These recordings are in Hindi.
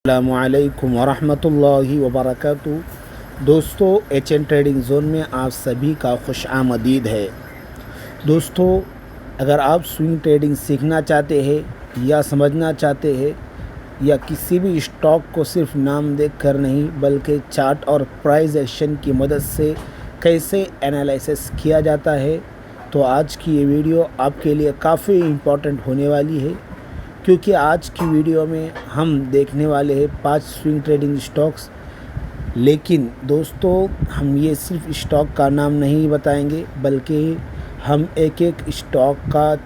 अस्सलामुअलैकुम वरहमतुल्लाहि वबरकातुहू। दोस्तों, एच एन ट्रेडिंग ज़ोन में आप सभी का खुश आमदीद है। दोस्तों, अगर आप स्विंग ट्रेडिंग सीखना चाहते हैं या समझना चाहते हैं या किसी भी स्टॉक को सिर्फ नाम देखकर नहीं बल्कि चार्ट और प्राइस एक्शन की मदद से कैसे एनालिसिस किया जाता है, तो आज की ये वीडियो आपके लिए काफ़ी इम्पोर्टेंट होने वाली है। क्योंकि आज की वीडियो में हम देखने वाले हैं 5 स्विंग ट्रेडिंग स्टॉक्स। लेकिन दोस्तों, हम ये सिर्फ स्टॉक का नाम नहीं बताएंगे बल्कि हम एक एक स्टॉक का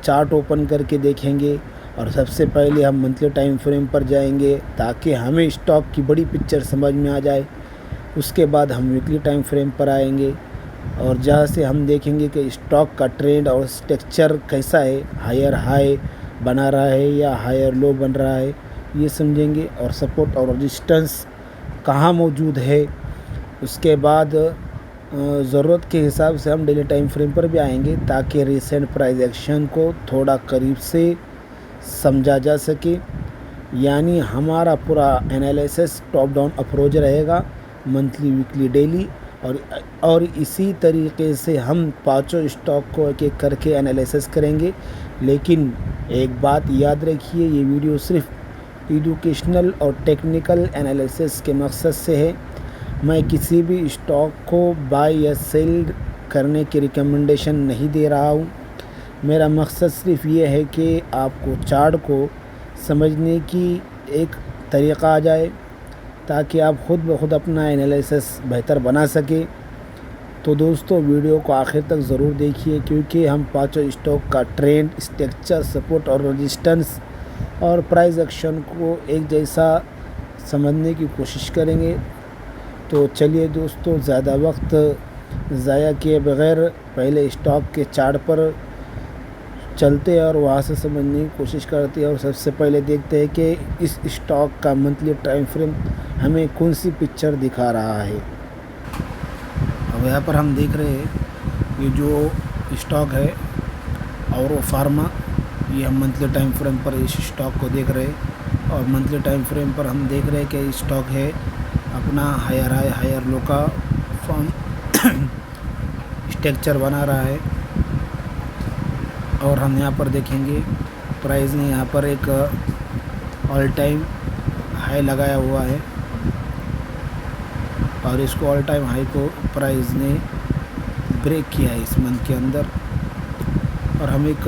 चार्ट ओपन करके देखेंगे और सबसे पहले हम मंथली टाइम फ्रेम पर जाएंगे ताकि हमें स्टॉक की बड़ी पिक्चर समझ में आ जाए। उसके बाद हम वीकली टाइम फ्रेम पर आएंगे और जहाँ से हम देखेंगे कि स्टॉक का ट्रेंड और स्ट्रक्चर कैसा है, हायर हाई बना रहा है या हायर लो बन रहा है, ये समझेंगे। और सपोर्ट और रेजिस्टेंस कहाँ मौजूद है। उसके बाद ज़रूरत के हिसाब से हम डेली टाइम फ्रेम पर भी आएंगे ताकि रिसेंट प्राइस एक्शन को थोड़ा करीब से समझा जा सके। यानी हमारा पूरा एनालिसिस टॉप डाउन अप्रोच रहेगा, मंथली वीकली डेली। और इसी तरीके से हम पांचों स्टॉक को एक एक करके एनालिसिस करेंगे। लेकिन एक बात याद रखिए, ये वीडियो सिर्फ एजुकेशनल और टेक्निकल एनालिसिस के मकसद से है। मैं किसी भी स्टॉक को बाय या सेल करने की रिकमेंडेशन नहीं दे रहा हूँ। मेरा मकसद सिर्फ ये है कि आपको चार्ट को समझने की एक तरीक़ा आ जाए ताकि आप ख़ुद ब खुद अपना एनालिसिस बेहतर बना सके। तो दोस्तों, वीडियो को आखिर तक ज़रूर देखिए क्योंकि हम पांचों स्टॉक का ट्रेंड, स्ट्रक्चर, सपोर्ट और रेजिस्टेंस और प्राइस एक्शन को एक जैसा समझने की कोशिश करेंगे। तो चलिए दोस्तों, ज़्यादा वक्त ज़ाया किए बगैर पहले स्टॉक के चार्ट पर चलते हैं और वहाँ से समझने की कोशिश करते हैं। और सबसे पहले देखते हैं कि इस स्टॉक का मंथली टाइम फ्रेम हमें कौन सी पिक्चर दिखा रहा है। अब यहाँ पर हम देख रहे हैं ये जो स्टॉक है और वो फार्मा, ये हम मंथली टाइम फ्रेम पर इस स्टॉक को देख रहे हैं। और मंथली टाइम फ्रेम पर हम देख रहे हैं कि स्टॉक है अपना हायर हाई हायर लो का फॉर्म स्ट्रक्चर बना रहा है। और हम यहाँ पर देखेंगे प्राइस ने यहाँ पर एक ऑल टाइम हाई लगाया हुआ है और इसको ऑल टाइम हाई को प्राइस ने ब्रेक किया है इस मंथ के अंदर। और हम एक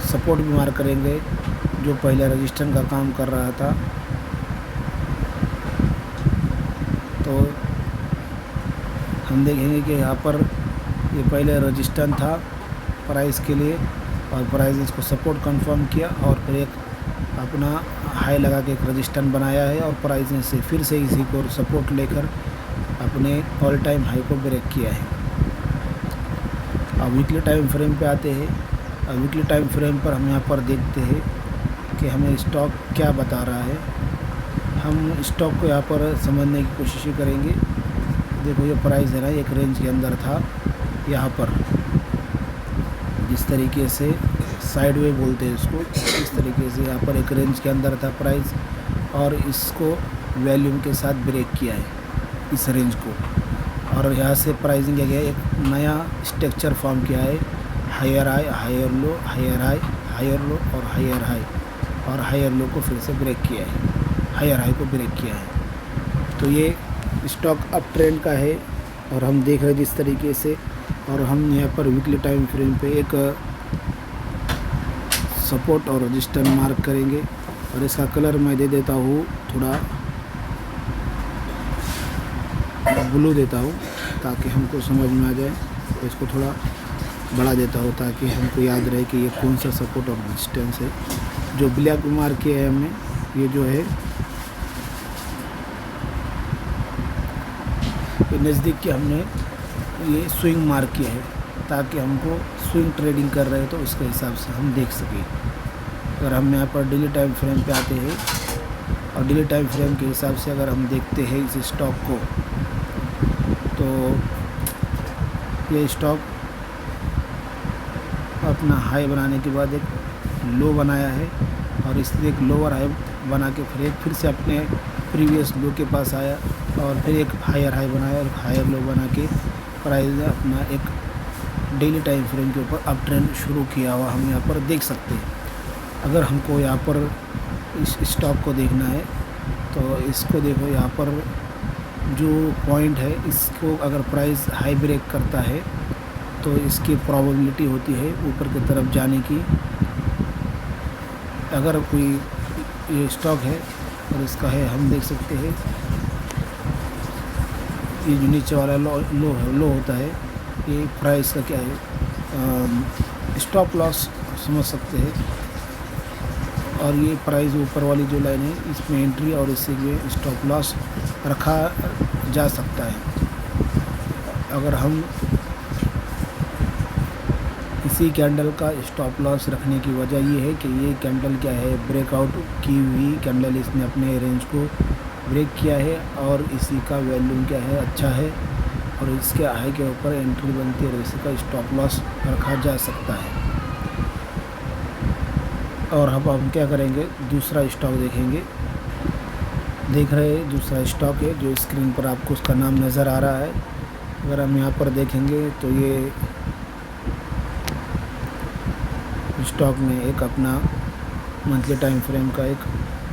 सपोर्ट भी मार्क करेंगे जो पहले रजिस्टेंस का काम कर रहा था। तो हम देखेंगे कि यहाँ पर ये पहले रजिस्टेंस था प्राइस के लिए और प्राइस इसको सपोर्ट कंफर्म किया और फिर एक अपना हाई लगा के एक रजिस्टेंस बनाया है और प्राइस ने से फिर से इसी को सपोर्ट लेकर अपने ऑल टाइम हाई को ब्रेक किया है। अब वीकली टाइम फ्रेम पे आते हैं। अब वीकली टाइम फ्रेम पर हम यहाँ पर देखते हैं कि हमें स्टॉक क्या बता रहा है। हम स्टॉक को यहाँ पर समझने की कोशिश करेंगे। देखो, ये प्राइस है ना, एक रेंज के अंदर था। यहाँ पर जिस तरीके से साइडवे बोलते हैं इसको, इस तरीके से यहाँ पर एक रेंज के अंदर था प्राइस और इसको वॉल्यूम के साथ ब्रेक किया है इस रेंज को। और यहाँ से प्राइसिंग क्या गया, एक नया स्ट्रक्चर फॉर्म किया है, higher high higher low, higher high higher low और हायर हाई। और हायर लो को फिर से ब्रेक किया है, हायर हाई को ब्रेक किया है। तो ये स्टॉक अप ट्रेंड का है और हम देख रहे हैं जिस तरीके से। और हम यहाँ पर वीकली टाइम फ्रेम पे एक सपोर्ट और रजिस्टेंस मार्क करेंगे और इसका कलर मैं दे देता हूँ, थोड़ा ब्लू देता हूँ ताकि हमको समझ में आ जाए। तो इसको थोड़ा बढ़ा देता हूँ ताकि हमको याद रहे कि ये कौन सा सपोर्ट और रजिस्टेंस है। जो ब्लैक मार्क किया है हमने, ये जो है नज़दीक के हमने ये स्विंग मार्क किया है ताकि हमको स्विंग ट्रेडिंग कर रहे हैं तो उसके हिसाब से हम देख सकें। अगर हम यहाँ पर डेली टाइम फ्रेम पे आते हैं और डेली टाइम फ्रेम के हिसाब से अगर हम देखते हैं इस स्टॉक को, तो ये स्टॉक अपना हाई बनाने के बाद एक लो बनाया है और इसलिए एक लोअर हाई बना के फिर से अपने प्रीवियस लो के पास आया और फिर एक हायर हाई बनाया और हायर लो बना के प्राइस अपना एक डेली टाइम फ्रेम के ऊपर अप ट्रेंड शुरू किया हुआ हम यहाँ पर देख सकते हैं। अगर हमको यहाँ पर इस स्टॉक को देखना है तो इसको देखो, यहाँ पर जो पॉइंट है इसको अगर प्राइस हाई ब्रेक करता है तो इसकी प्रोबेबिलिटी होती है ऊपर की तरफ जाने की। अगर कोई ये स्टॉक है और इसका है, हम देख सकते हैं ये जो नीचे वाला लो होता है, ये प्राइस का क्या है, स्टॉप लॉस समझ सकते हैं। और ये प्राइस ऊपर वाली जो लाइन है इसमें एंट्री और इससे ये स्टॉप लॉस रखा जा सकता है। अगर हम इसी कैंडल का स्टॉप लॉस रखने की वजह ये है कि ये कैंडल क्या है, ब्रेकआउट की हुई कैंडल, इसने अपने रेंज को ब्रेक किया है और इसी का वैल्यूम क्या है, अच्छा है और इसके हाई के ऊपर एंट्री बनती है और इसी का स्टॉप लॉस रखा जा सकता है। और अब हम क्या करेंगे, दूसरा स्टॉक देखेंगे। देख रहे हैं दूसरा स्टॉक है जो स्क्रीन पर आपको उसका नाम नज़र आ रहा है। अगर हम यहाँ पर देखेंगे तो ये स्टॉक में एक अपना मंथली टाइम फ्रेम का एक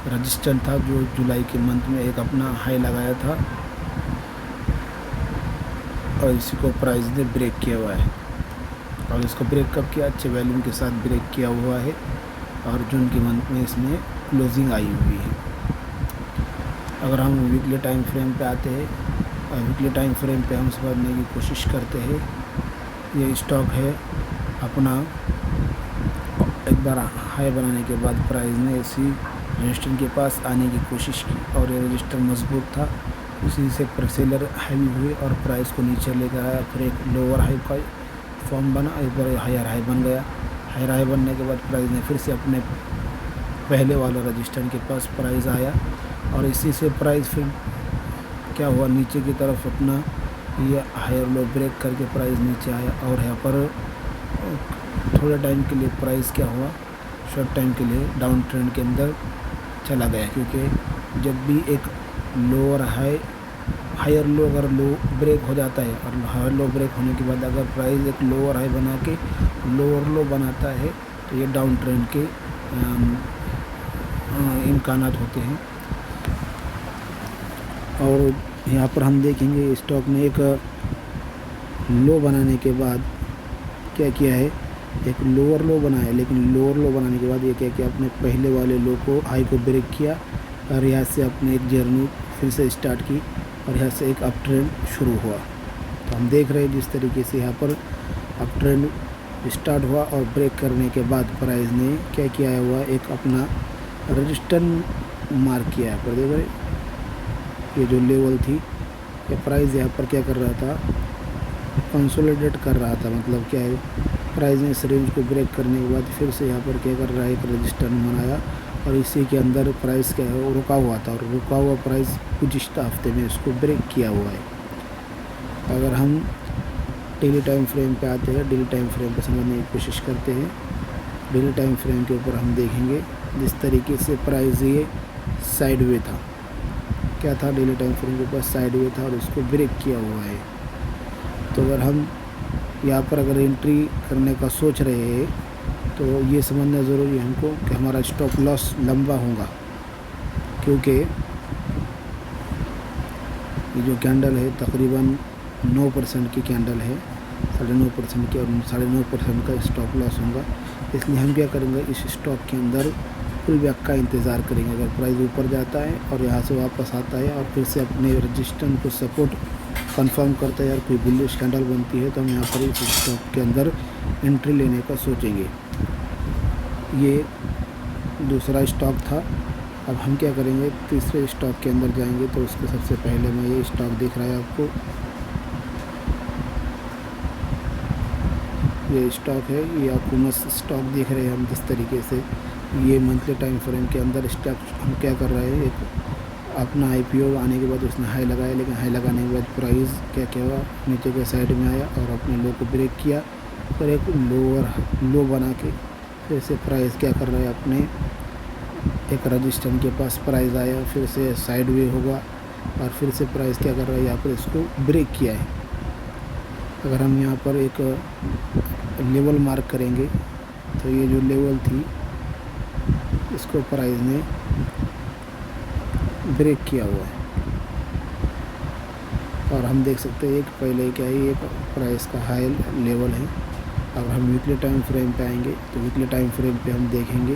रजिस्टर था जो जुलाई के मंथ में एक अपना हाई लगाया था और इसी को प्राइस ने ब्रेक किया हुआ है। और इसको ब्रेक कब किया, अच्छे वैल्यूम के साथ ब्रेक किया हुआ है और जून के मंथ में इसमें क्लोजिंग आई हुई है। अगर हम वीकली टाइम फ्रेम पे आते हैं और वीकली टाइम फ्रेम पे हम समझने की कोशिश करते हैं, ये स्टॉक है अपना एक बार हाई बनाने के बाद प्राइस ने इसी रजिस्टर के पास आने की कोशिश की और ये रजिस्टर मजबूत था, उसी से सेलर हैवी हुए और प्राइस को नीचे लेकर आया। फिर एक लोअर हाई का फॉर्म बना, एक बार हायर हाई बन गया। हायर हाई बनने के बाद प्राइस ने फिर से अपने पहले वाले रजिस्टर के पास प्राइस आया और इसी से प्राइस फिर क्या हुआ, नीचे की तरफ अपना ये हायर लो ब्रेक करके प्राइस नीचे आया और यहाँ पर थोड़े टाइम के लिए प्राइस क्या हुआ, शॉर्ट टाइम के लिए डाउन ट्रेंड के अंदर चला गया। क्योंकि जब भी एक लोअर हाई हायर लो अगर लो ब्रेक हो जाता है और हायर लो ब्रेक होने के बाद अगर प्राइस एक लोअर हाई बना के लोअर लो बनाता है तो ये डाउन ट्रेंड के इम्कानात होते हैं। और यहाँ पर हम देखेंगे स्टॉक ने एक लो बनाने के बाद क्या किया है, एक लोअर लो बनाया, लेकिन लोअर लो बनाने के बाद ये क्या किया, अपने पहले वाले लो को हाई को ब्रेक किया और यहाँ से अपने एक जर्नी फिर से स्टार्ट की और यहाँ से एक अप ट्रेंड शुरू हुआ। तो हम देख रहे हैं जिस तरीके से यहाँ पर अप ट्रेंड स्टार्ट हुआ और ब्रेक करने के बाद प्राइस ने क्या किया हुआ, एक अपना रजिस्टर मार्क किया है। पर देख रहे ये जो लेवल थी, ये प्राइस यहाँ पर क्या कर रहा था, कंसोलिडेट कर रहा था। मतलब क्या है, प्राइस ने इस रेंज को ब्रेक करने के बाद फिर से यहाँ पर क्या कर रहा है, एक रजिस्टर बनाया और इसी के अंदर प्राइस क्या है वो रुका हुआ था और रुका हुआ प्राइस गुज़िश्ता हफ्ते में इसको ब्रेक किया हुआ है। अगर हम डेली टाइम फ्रेम पे आते हैं, डेली टाइम फ्रेम पे समझने की कोशिश करते हैं, डेली टाइम फ्रेम के ऊपर हम देखेंगे जिस तरीके से प्राइस ये साइड वे था, क्या था, डेली टाइम फ्रेम के ऊपर साइड वे था और इसको ब्रेक किया हुआ है। तो अगर हम यहाँ पर अगर एंट्री करने का सोच रहे हैं तो ये समझना ज़रूरी है हमको कि हमारा स्टॉप लॉस लंबा होगा, क्योंकि ये जो कैंडल है तकरीबन 9% की कैंडल है, 9.5% की, और 9.5% का स्टॉप लॉस होगा। इसलिए हम क्या करेंगे, इस स्टॉक के अंदर फुल बैक का इंतज़ार करेंगे। अगर प्राइस ऊपर जाता है और यहाँ से वापस आता है और फिर से अपने रजिस्टर को सपोर्ट कंफर्म करता है और कोई बुलिश कैंडल बनती है तो हम यहाँ पर इस स्टॉक के अंदर एंट्री लेने का सोचेंगे। ये दूसरा स्टॉक था। अब हम क्या करेंगे, तीसरे स्टॉक के अंदर जाएंगे। तो उसके सबसे पहले मैं ये स्टॉक दिख रहा है आपको, ये स्टॉक है, ये आपको मस्त स्टॉक दिख रहे हैं हम जिस तरीके से। ये मंथली टाइम फ्रेम के अंदर स्टॉक हम क्या कर रहे हैं, एक अपना आईपीओ आने के बाद उसने हाई लगाया, लेकिन हाई लगाने के बाद प्राइस क्या क्या हुआ, नीचे के साइड में आया और अपने लो को ब्रेक किया, फिर एक लोअर लो बना के फिर से प्राइस क्या कर रहा है, अपने एक रजिस्टर के पास प्राइस आया, फिर से साइडवे होगा और फिर से प्राइस क्या कर रहा है, यहाँ पर इसको ब्रेक किया है। अगर हम यहाँ पर एक लेवल मार्क करेंगे तो ये जो लेवल थी इसको प्राइस ने ब्रेक किया हुआ है। और हम देख सकते हैं एक पहले क्या है, एक प्राइस का हाई लेवल है। अगर हम वीकली टाइम फ्रेम पे आएंगे तो वीकली टाइम फ्रेम पे हम देखेंगे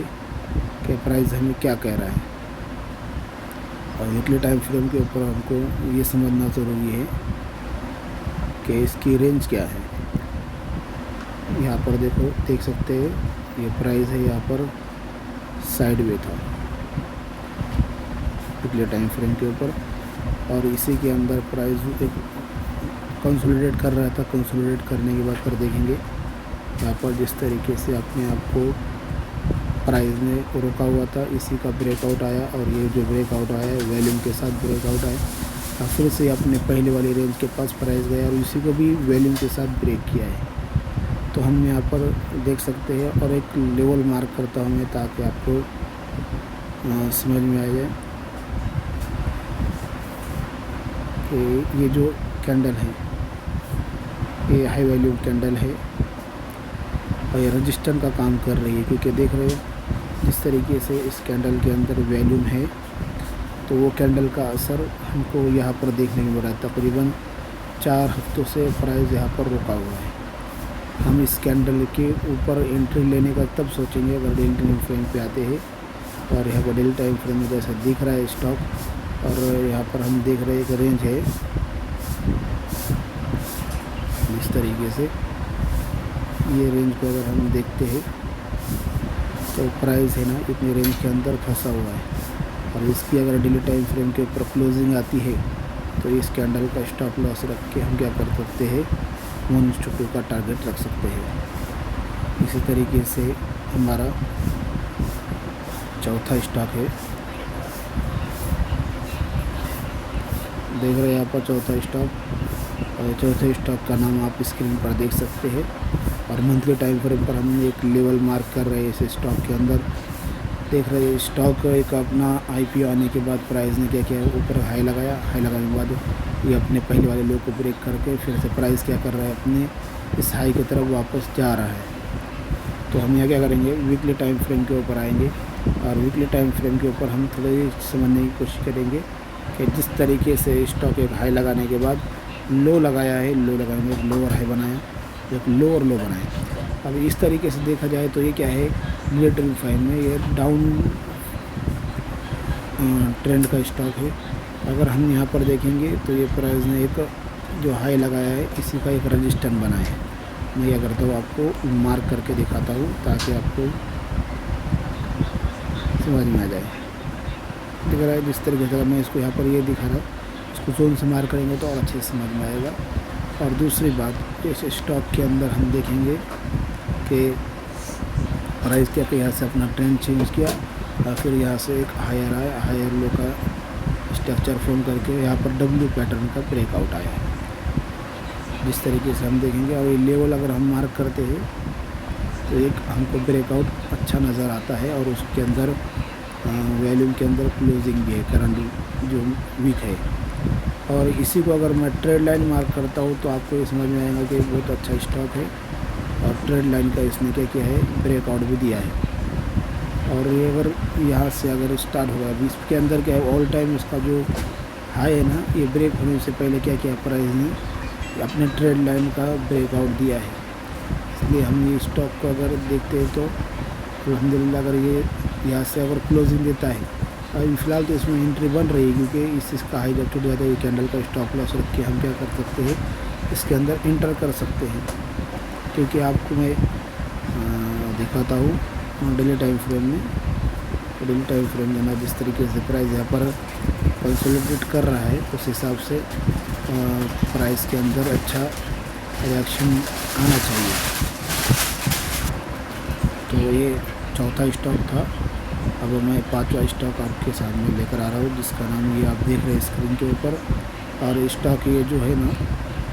कि प्राइस हमें क्या कह रहा है। और वीकली टाइम फ्रेम के ऊपर हमको ये समझना ज़रूरी है कि इसकी रेंज क्या है। यहाँ पर देख सकते हैं ये प्राइस है, यहाँ पर साइडवे था वीकली टाइम फ्रेम के ऊपर, और इसी के अंदर प्राइस एक कंसोलिडेट कर रहा था। कंसोलिडेट करने के बाद पर देखेंगे यहाँ पर जिस तरीके से अपने आप को प्राइस ने रोका हुआ था, इसी का ब्रेकआउट आया। और ये जो ब्रेकआउट आया है वॉल्यूम के साथ ब्रेकआउट आया, और फिर से अपने पहले वाली रेंज के पास प्राइस गया और इसी को भी वॉल्यूम के साथ ब्रेक किया है। तो हम यहाँ पर देख सकते हैं। और एक लेवल मार्क करता हूँ मैं ताकि आपको समझ में आ जाए कि ये जो कैंडल है ये हाई वॉल्यूम कैंडल है और ये रजिस्टर का काम कर रही है, क्योंकि देख रहे हो जिस तरीके से इस कैंडल के अंदर वॉल्यूम है तो वो कैंडल का असर हमको यहाँ पर देखने को मिल रहा है। तकरीबन 4 हफ्तों से प्राइस यहाँ पर रुका हुआ है। हम इस कैंडल के ऊपर एंट्री लेने का तब सोचेंगे अगर डेली टाइम फ्रेम पे आते हैं। और यहाँ पर डेली टाइम फ्रेम में जैसा दिख रहा है स्टॉक, और यहाँ पर हम देख रहे हैं एक रेंज है इस तरीके से। ये रेंज को अगर हम देखते हैं तो प्राइस है ना इतनी रेंज के अंदर फंसा हुआ है। और इसकी अगर डेली टाइम फ्रेम के ऊपर क्लोजिंग आती है तो इस कैंडल का स्टॉप लॉस रख के हम क्या कर सकते हैं, 1:2 का टारगेट रख सकते हैं। इसी तरीके से हमारा चौथा स्टॉक है, देख रहे हैं यहाँ पर चौथा स्टॉक। और चौथे स्टॉक का नाम आप स्क्रीन पर देख सकते हैं। और मंथली टाइम फ्रेम पर हम एक लेवल मार्क कर रहे हैं इस स्टॉक के अंदर। देख रहे हैं स्टॉक एक अपना IPO आने के बाद प्राइस ने क्या किया, ऊपर हाई लगाया, हाई लगाने के बाद ये अपने पहले वाले लो को ब्रेक करके फिर से प्राइस क्या कर रहा है, अपने इस हाई की तरफ वापस जा रहा है। तो हम यहाँ क्या करेंगे, वीकली टाइम फ्रेम के ऊपर आएंगे और वीकली टाइम फ्रेम के ऊपर हम थोड़ी समझने की कोशिश करेंगे कि जिस तरीके से स्टॉक एक हाई लगाने के बाद लो लगाया है, लो लगाने के बाद लो और हाई बनाया, एक लो और लो बनाया। अब इस तरीके से देखा जाए तो ये क्या है, मिलिट्री फाइन में ये डाउन ट्रेंड का स्टॉक है। अगर हम यहाँ पर देखेंगे तो ये प्राइस ने एक जो हाई लगाया है इसी का एक रजिस्टर बनाया है। मैं क्या करता हूँ आपको मार्क करके दिखाता हूँ ताकि आपको समझ में आ जाए। दिख रहा है जिस तरीके से मैं इसको यहाँ पर ये दिखा रहा हूँ, इसको जोन से मार्क करेंगे तो और अच्छे से समझ में आएगा। और दूसरी बात, इस स्टॉक के अंदर हम देखेंगे कि प्राइस क्या कि यहाँ से अपना ट्रेंड चेंज किया और फिर यहाँ से एक हायर आया, हायर लो का स्ट्रक्चर फॉर्म करके यहाँ पर W पैटर्न का ब्रेकआउट आया है। जिस तरीके से हम देखेंगे और ये लेवल अगर हम मार्क करते हैं तो एक हमको ब्रेकआउट अच्छा नज़र आता है और उसके अंदर वॉल्यूम के अंदर क्लोजिंग भी है करंट जो वीक है। और इसी को अगर मैं ट्रेड लाइन मार्क करता हूँ तो आपको ये समझ में आएगा कि बहुत अच्छा स्टॉक है और ट्रेड लाइन का इसने क्या किया है, ब्रेकआउट भी दिया है। और ये अगर यहाँ से अगर स्टार्ट होगा, इसके अंदर क्या है, ऑल टाइम इसका जो हाई है ना, ये ब्रेक होने से पहले क्या किया प्राइस ने अपने ट्रेड लाइन का ब्रेकआउट दिया है। इसलिए हम ये स्टॉक को अगर देखते हैं तो अल्हम्दुलिल्लाह अगर ये यहाँ से अगर क्लोजिंग देता है, अभी फ़िलहाल तो इसमें एंट्री बन रही है क्योंकि इसका हाई जब टूट जाता है, ये कैंडल का स्टॉप लॉस रख के हम क्या कर सकते हैं, इसके अंदर इंटर कर सकते हैं। क्योंकि आपको मैं दिखाता हूँ डेली टाइम फ्रेम में, डेली टाइम फ्रेम में ना जिस तरीके से प्राइस यहाँ पर कंसोलिडेट कर रहा है उस हिसाब से प्राइस के अंदर अच्छा रिएक्शन आना चाहिए। तो ये चौथा स्टॉक था। अब मैं पांचवा स्टॉक आपके सामने लेकर आ रहा हूँ जिसका नाम ये आप देख रहे हैं स्क्रीन के ऊपर। और स्टॉक ये जो है ना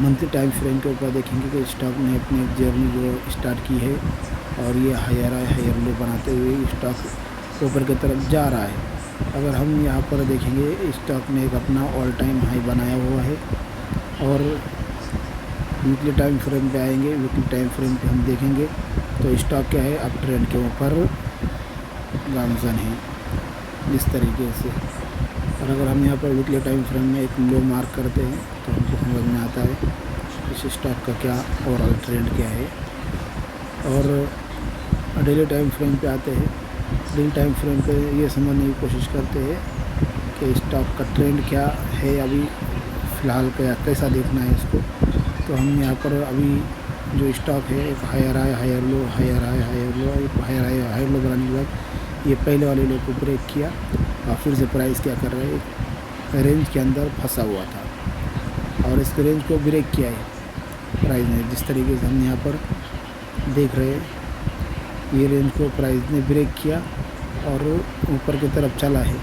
मंथली टाइम फ्रेम के ऊपर देखेंगे कि स्टॉक ने अपनी जर्नी जो स्टार्ट की है और ये हायर लो बनाते हुए स्टॉक ऊपर की तरफ जा रहा है। अगर हम यहाँ पर देखेंगे स्टॉक ने एक अपना ऑल टाइम हाई बनाया हुआ है और वीकली टाइम फ्रेम पे आएंगे। वीकली टाइम फ्रेम पे हम देखेंगे तो स्टॉक क्या है, अप ट्रेंड के ऊपर गामजन है इस तरीके से। और अगर हम यहाँ पर वीकली टाइम फ्रेम में एक लो मार्क करते हैं तो हमको समझ में आता है इस स्टॉक का क्या ओवरऑल ट्रेंड क्या है। और डेली टाइम फ्रेम पे आते हैं। डेली टाइम फ्रेम पे ये समझने की कोशिश करते हैं कि स्टॉक का ट्रेंड क्या है, अभी फ़िलहाल का कैसा देखना है इसको। तो हम यहाँ पर अभी जो स्टॉक है एक higher high higher low, higher high higher low, एक हायर हाई हायर लो बनाने के बाद ये पहले वाले लो को ब्रेक किया और फिर से प्राइस क्या कर रहा है, एक रेंज के अंदर फंसा हुआ था और इस रेंज को ब्रेक किया है प्राइस ने। जिस तरीके से हम यहाँ पर देख रहे हैं ये रेंज को प्राइस ने ब्रेक किया और ऊपर की तरफ चला है।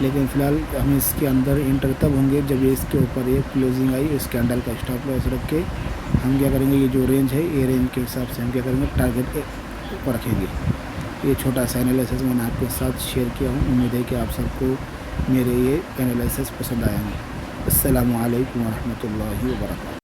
लेकिन फ़िलहाल हम इसके अंदर इंटर तब होंगे जब ये इसके ऊपर एक क्लोजिंग आई, इस कैंडल का स्टॉप लॉस रख के हम क्या करेंगे, ये जो रेंज है ये रेंज के हिसाब से हम क्या करेंगे, टारगेट ऊपर रखेंगे। ये छोटा सा एनालिसिस मैंने आपके साथ शेयर किया हूँ। उम्मीद है कि आप सबको मेरे ये एनालिसिस पसंद आएंगे। अस्सलामु अलैकुम व रहमतुल्लाहि व बरकातहू।